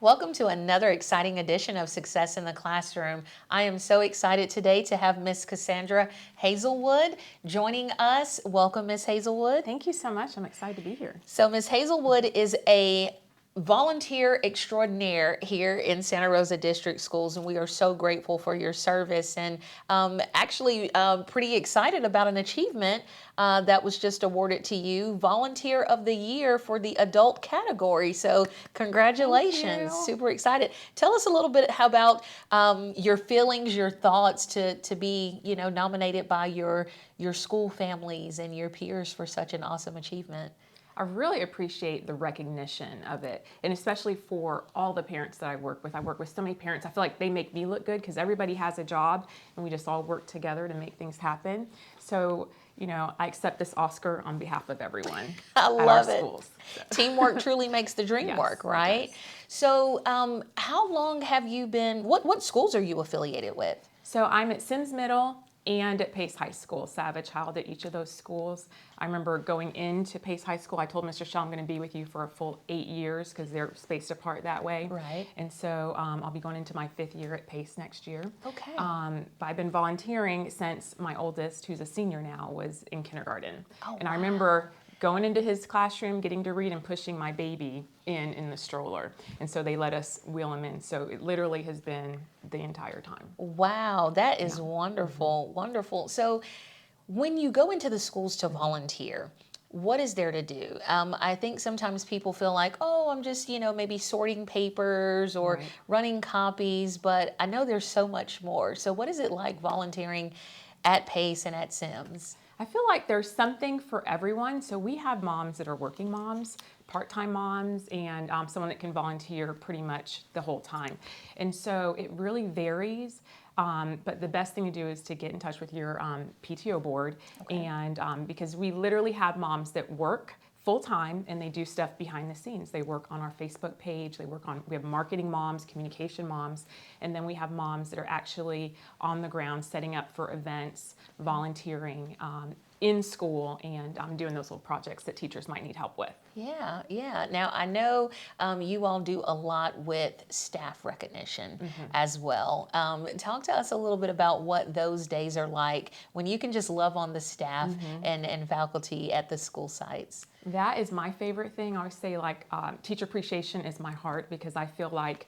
Welcome to another exciting edition of Success in the Classroom. I am so excited today to have Miss Cassandra Hazelwood joining us. Welcome, Miss Hazelwood. Thank you so much. I'm excited to be here. So Miss Hazelwood is a volunteer extraordinaire here in Santa Rosa District Schools, and we are so grateful for your service, and actually pretty excited about an achievement that was just awarded to you, Volunteer of the Year for the adult category. So congratulations. Super excited. Tell us a little bit about your feelings, your thoughts to be nominated by your school families and your peers for such an awesome achievement. I really appreciate the recognition of it, and especially for all the parents that I work with. I work with so many parents. I feel like they make me look good because everybody has a job and we just all work together to make things happen. So, I accept this Oscar on behalf of everyone I at love our it. schools. So. Teamwork truly makes the dream Yes, work, right? So how long have you been, what schools are you affiliated with? So I'm at Sims Middle and at Pace High School. So I have a child at each of those schools. I remember going into Pace High School, I told Mr. Shaw I'm going to be with you for a full 8 years because they're spaced apart that way. Right. And so I'll be going into my 5th year at Pace next year. Okay. But I've been volunteering since my oldest, who's a senior now, was in kindergarten. Oh, and wow. I remember going into his classroom, getting to read and pushing my baby in the stroller. And so they let us wheel him in. So it literally has been the entire time. Wow, that is wonderful, wonderful. So when you go into the schools to volunteer, what is there to do? I think sometimes people feel like, oh, I'm just, maybe sorting papers or running copies, but I know there's so much more. So what is it like volunteering at Pace and at Sims? I feel like there's something for everyone. So we have moms that are working moms, part-time moms, and someone that can volunteer pretty much the whole time. And so it really varies. But the best thing to do is to get in touch with your PTO board. Okay. And because we literally have moms that work full-time and they do stuff behind the scenes. They work on our Facebook page, we have marketing moms, communication moms, and then we have moms that are actually on the ground setting up for events, volunteering in school, and doing those little projects that teachers might need help with. Yeah, yeah. Now, I know you all do a lot with staff recognition as well. Talk to us a little bit about what those days are like when you can just love on the staff and faculty at the school sites. That is my favorite thing. I always say, teacher appreciation is my heart because I feel like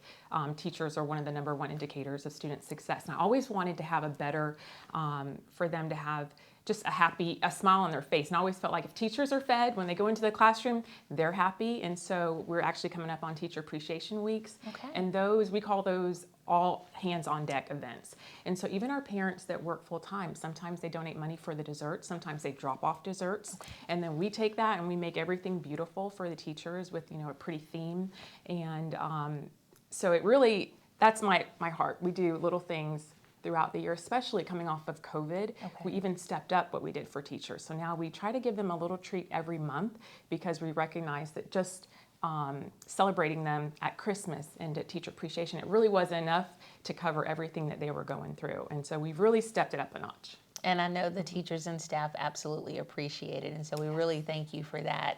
teachers are one of the #1 indicators of student success. And I always wanted to have a better, for them to have just a smile on their face. And I always felt like if teachers are fed when they go into the classroom, they're happy. And so we're actually coming up on Teacher Appreciation Weeks. Okay. And we call those all hands on deck events. And so even our parents that work full time, sometimes they donate money for the desserts, sometimes they drop off desserts. Okay. And then we take that and we make everything beautiful for the teachers with, a pretty theme. And so it really, that's my heart. We do little things throughout the year, especially coming off of COVID. Okay. We even stepped up what we did for teachers. So now we try to give them a little treat every month because we recognize that just celebrating them at Christmas and at Teacher Appreciation, it really wasn't enough to cover everything that they were going through. And so we've really stepped it up a notch. And I know the teachers and staff absolutely appreciate it. And so we really thank you for that.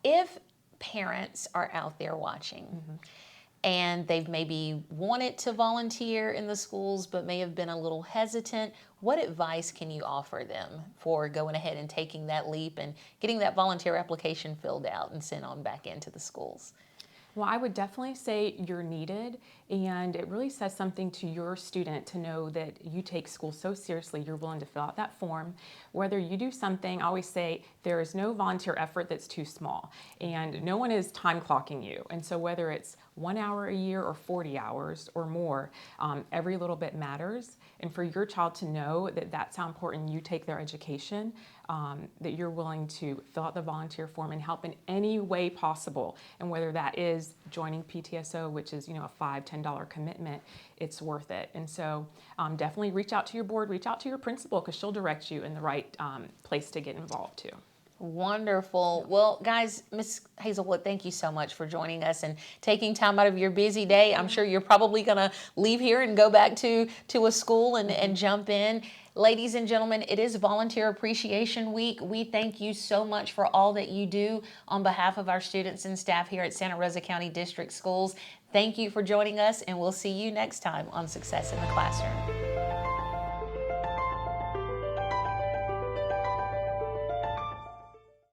If parents are out there watching, and they've maybe wanted to volunteer in the schools but may have been a little hesitant, what advice can you offer them for going ahead and taking that leap and getting that volunteer application filled out and sent on back into the schools? Well, I would definitely say you're needed, and it really says something to your student to know that you take school so seriously, you're willing to fill out that form. Whether you do something, I always say there is no volunteer effort that's too small, and no one is time clocking you. And so whether it's 1 hour a year or 40 hours or more, every little bit matters. And for your child to know that that's how important you take their education, that you're willing to fill out the volunteer form and help in any way possible. And whether that is joining PTSO, which is, a $5, $10 commitment, it's worth it. And so definitely reach out to your board, reach out to your principal, because she'll direct you in the right place to get involved too. Wonderful. Well, guys, Miss Hazelwood, thank you so much for joining us and taking time out of your busy day. I'm sure you're probably going to leave here and go back to a school and jump in. Ladies and gentlemen, it is Volunteer Appreciation Week. We thank you so much for all that you do on behalf of our students and staff here at Santa Rosa County District Schools. Thank you for joining us, and we'll see you next time on Success in the Classroom.